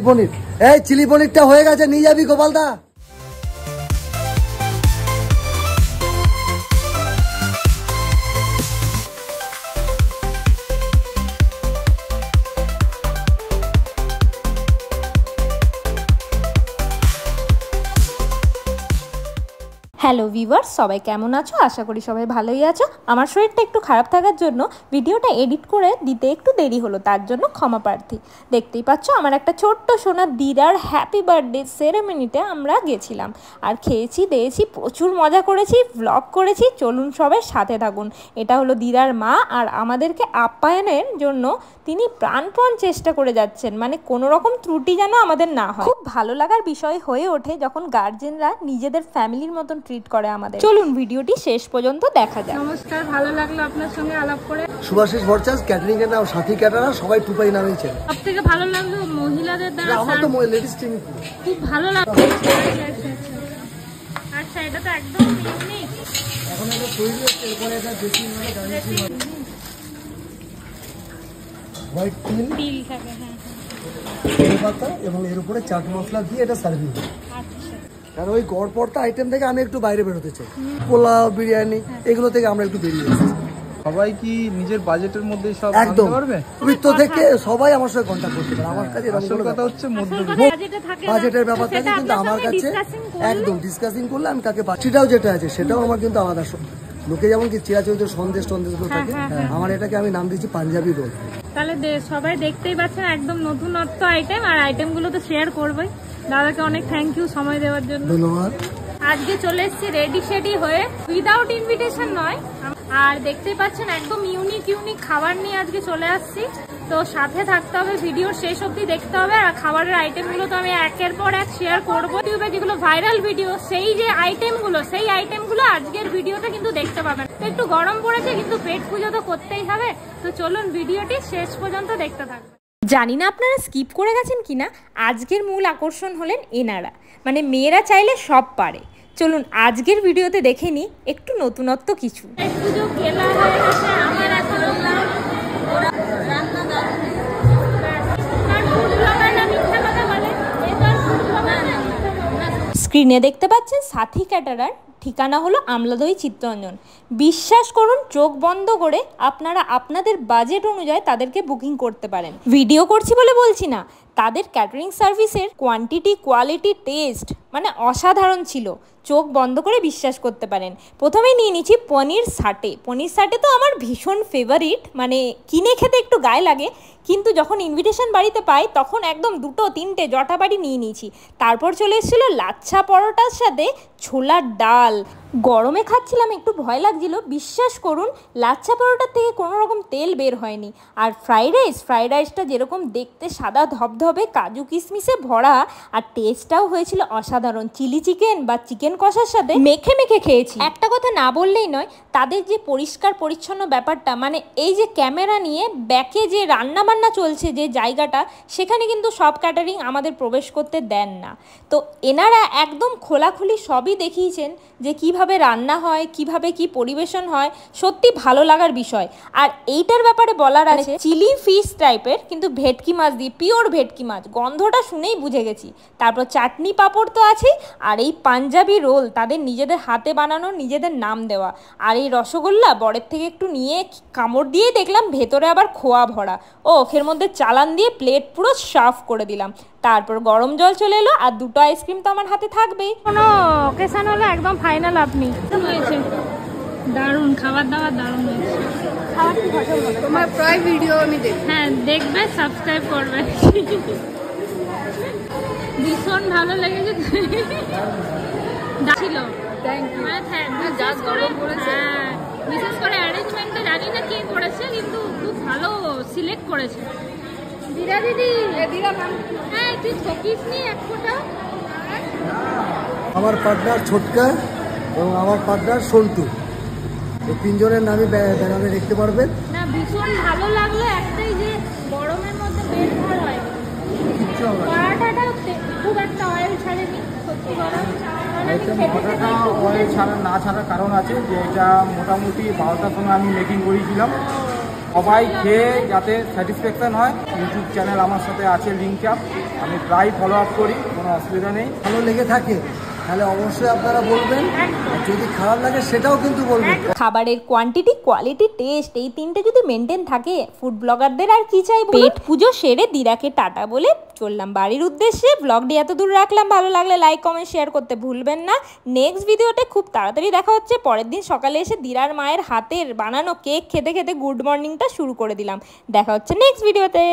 পনির, এই চিলি পনিরটা হয়ে গেছে, নিয়ে যাবি গোপালদা? হ্যালো ভিউয়ার্স, সবাই কেমন আছো? আশা করি সবাই ভালোই আছো। আমার শরীরটা একটু খারাপ থাকার জন্য ভিডিওটা এডিট করে দিতে একটু দেরি হলো, তার জন্য ক্ষমা প্রার্থী। দেখতেই পাচ্ছ আমার একটা ছোট্ট সোনা দিদার হ্যাপি বার্থডে সেরেমনিতে আমরা গেছিলাম, আর খেয়েছি দিয়েছি, প্রচুর মজা করেছি, ভ্লগ করেছি। চলুন সবাই সাথে থাকুন। এটা হলো দিদার মা, আর আমাদেরকে আপ্যায়নের জন্য তিনি প্রাণপণ চেষ্টা করে যাচ্ছেন, মানে কোনো রকম ত্রুটি যেন আমাদের না হয়। খুব ভালো লাগার বিষয় হয়ে ওঠে যখন গার্জেনরা নিজেদের ফ্যামিলির মতন ট্রিট করে আমাদের। চলুন ভিডিওটি শেষ পর্যন্ত দেখা যাক। নমস্কার, ভালো লাগলো আপনার সঙ্গে আলাপ করে। সুভাষিস ভরচাস ক্যাটারিং এর নাম, সাথী ক্যাটারার, সবাই টুপাই নামেই চেনে। সবথেকে ভালো লাগলো মহিলাদের দ্বারা, আমার তো লেডিস টিম খুব ভালো লাগলো। আচ্ছা, এটা তো একদম ইউনিক। এখন এটা তৈরি হচ্ছে, এরপরে এটা বেশি মানে গার্নিশিং হয়। হোয়াইট তিল থাকে, হ্যাঁ তেল পাতা, এবং এর উপরে চাট মশলা দিয়ে এটা সার্ভিং হয়। আচ্ছা, কারণ ওই গড়পড়তা আইটেম থেকে আমি একটু বাইরে বেরোতে চাই। পোলাও, বিরিয়ানি, এগুলো থেকে আমরা একটু বেরিয়ে এসেছি। সবাই কি নিজের বাজেটের মধ্যে সব একদম আনতে পারবে? বৃত্ত থেকে সবাই আমার সঙ্গে কন্ট্যাক্ট করতে পারে। আমার কাছে আসল কথা হচ্ছে বাজেটের ব্যাপার থাকে, কিন্তু আমার কাছে একদম ডিসকাসিং করলে আমি তাকে বাচ্চিটাও যেটা আছে সেটাও আমার কিন্তু আলাদা। লোকে যেমন কি চিরাচরিত সন্দেশ গুলো থাকে, আমার এটাকে আমি নাম দিচ্ছি পাঞ্জাবি রোল। তাহলে সবাই দেখতেই পাচ্ছেন একদম নতুনত্ব আইটেম, আর আইটেম গুলো তো শেয়ার করবোই। দাদাকে অনেক থ্যাংক ইউ সময় দেওয়ার জন্য। ধন্যবাদ। আজকে চলে এসেছি রেডি শেডি হয়ে, উইদাউট ইনভিটেশন নয়, আর দেখতেই পাচ্ছেন একদম ইউনিক খাবার নিয়ে আজকে চলে আসছি। তো সাথে থাকতে হবে, ভিডিওর শেষ অবধি দেখতে হবে। আর খাবারের আইটেমগুলো তো আমি একের পর এক শেয়ার করবো। ইউটিউবে যেগুলো ভাইরাল ভিডিও, সেই আইটেমগুলো আজকের ভিডিওতে কিন্তু দেখতে পাবেন। তো একটু গরম পড়েছে, কিন্তু পেট পুজো তো করতেই হবে। তো চলুন ভিডিওটি শেষ পর্যন্ত দেখতে থাকবেন। জানি না আপনারা স্কিপ করে গেছেন কিনা, আজকের মূল আকর্ষণ হলেন এনারা, মানে মেয়েরা চাইলে সব পারে। চলুন আজকের ভিডিওতে দেখে নিই একটু নতুনত্ব কিছু। স্ক্রিনে দেখতে পাচ্ছেন সাথী ক্যাটারার, ঠিকানা হলো আমলাদই চিত্তরঞ্জন। বিশ্বাস করুন, চোখ বন্ধ করে আপনারা আপনাদের বাজেট অনুযায়ী তাদেরকে বুকিং করতে পারেন। ভিডিও করছি বলে বলছি না, তাদের ক্যাটারিং সার্ভিসের কোয়ান্টিটি, কোয়ালিটি, টেস্ট মানে অসাধারণ ছিল। চোখ বন্ধ করে বিশ্বাস করতে পারেন। প্রথমেই নিয়ে নিচ্ছি পনির সাটে তো আমার ভীষণ ফেভারিট, মানে কিনে খেতে একটু গায়ে লাগে, কিন্তু যখন ইনভিটেশন বাড়িতে পাই তখন একদম 2-3টে জটা বাড়ি নিয়ে নিয়েছি। তারপর চলে এসেছিল লাচ্ছা পরোটার সাথে ছোলার ডাল। গরমে খাচ্ছিলাম, একটু ভয় লাগছিল। বিশ্বাস করুন, লাচ্ছা পরোটার থেকে কোনো রকম তেল বের হয়নি। আর ফ্রাইড রাইসটা যেরকম দেখতে সাদা ধবধবে, কাজু কিশমিশে ভরা, আর টেস্টটাও হয়েছিল অসাধারণ। চিলি চিকেন বা চিকেন কষার সাথে মেখে খেয়েছি। একটা কথা না বললেই নয়, তাদের যে পরিষ্কার পরিচ্ছন্ন ব্যাপারটা, মানে এই যে ক্যামেরা নিয়ে ব্যাকে যে রান্নাবান্না চলছে যে জায়গাটা, সেখানে কিন্তু সব ক্যাটারিং আমাদের প্রবেশ করতে দেন না। তো এনারা একদম খোলাখুলি সবই দেখিয়েছেন যে কিভাবে রান্না হয়, কিভাবে কি পরিবেশন হয়, সত্যি ভালো লাগার বিষয়। আর এইটার ব্যাপারে বলার আছে, চিলি ফিশ টাইপের, কিন্তু ভেটকি মাছ দিয়ে, পিওর ভেটকি মাছ, গন্ধটা শুনেই বুঝে গেছি। তারপর চাটনি পাঁপড় তো আছেই, আর এই পাঞ্জাবি রোল তাদের নিজেদের হাতে বানানো, নিজেদের নাম দেওয়া। আর এই রসগোল্লা বরের থেকে একটু নিয়ে কামড় দিয়ে দেখলাম ভেতরে আবার খোয়া ভরা, ও ওখের মধ্যে চালান দিয়ে প্লেট পুরো সাফ করে দিলাম। তারপর গরম জল চলে এলো, আর 2টো আইসক্রিম তো আমার হাতে থাকবেই। কোনো অকেশন হলে একদম ফাইনাল। আপনি হয়েছে দারুণ খাবার দাবার, দারুণ হয়েছে। তোমার প্রায় ভিডিও আমি দেখি। হ্যাঁ, দেখবে, সাবস্ক্রাইব করবে। ভীষণ ভালো লেগেছে ছিল। বিশেষ করে অ্যারেঞ্জমেন্টটা জানি না কে করেছে, কিন্তু খুব ভালো সিলেক্ট করেছে। দিদা দিদি, হ্যাঁ তুই থকিস নি এক ফোঁটা। আমার পার্টনার ছোটকা এবং আমার পার্টনার সন্টু, এই 3জনের নামই ব্যানারে দেখতে পারবেন। না, ভীষণ ভালো লাগলো। একটাই যে গরমের মধ্যে পেট ভর হয়, পরাঠাটা খুব একটা অয়েল ছাড়েনি, সত্যি গরম। অয়েল ছাড়া না ছাড়ার কারণ আছে যে এটা মোটামুটি 12টার সময় আমি মেকিং করেছিলাম, সবাই খেয়ে যাতে স্যাটিসফ্যাকশন হয়। ইউটিউব চ্যানেল আমার সাথে আছে, লিঙ্ক আপ, আমি প্রায় ফলো আপ করি, কোনো অসুবিধা নেই। ভালো লেগে থাকে তাহলে অবশ্যই আপনারা বলবেন, আর যদি খারাপ লাগে সেটাও কিন্তু বলবেন। খাবারের কোয়ান্টিটি, কোয়ালিটি, টেস্ট এই তিনটে যদি মেনটেন থাকে ফুড ব্লগারদের আর কি চাই। পেট পুজো সেরে দিদাকে টাটা বলে চললাম বাড়ির উদ্দেশ্যে। ব্লগটি এত দূর রাখলাম, ভালো লাগলে লাইক কমেন্ট শেয়ার করতে ভুলবেন না। নেক্সট ভিডিওতে খুব তাড়াতাড়ি দেখা হচ্ছে। পরের দিন সকালে এসে দিদার মায়ের হাতের বানানো কেক খেতে খেতে গুড মর্নিংটা শুরু করে দিলাম। দেখা হচ্ছে নেক্সট ভিডিওতে।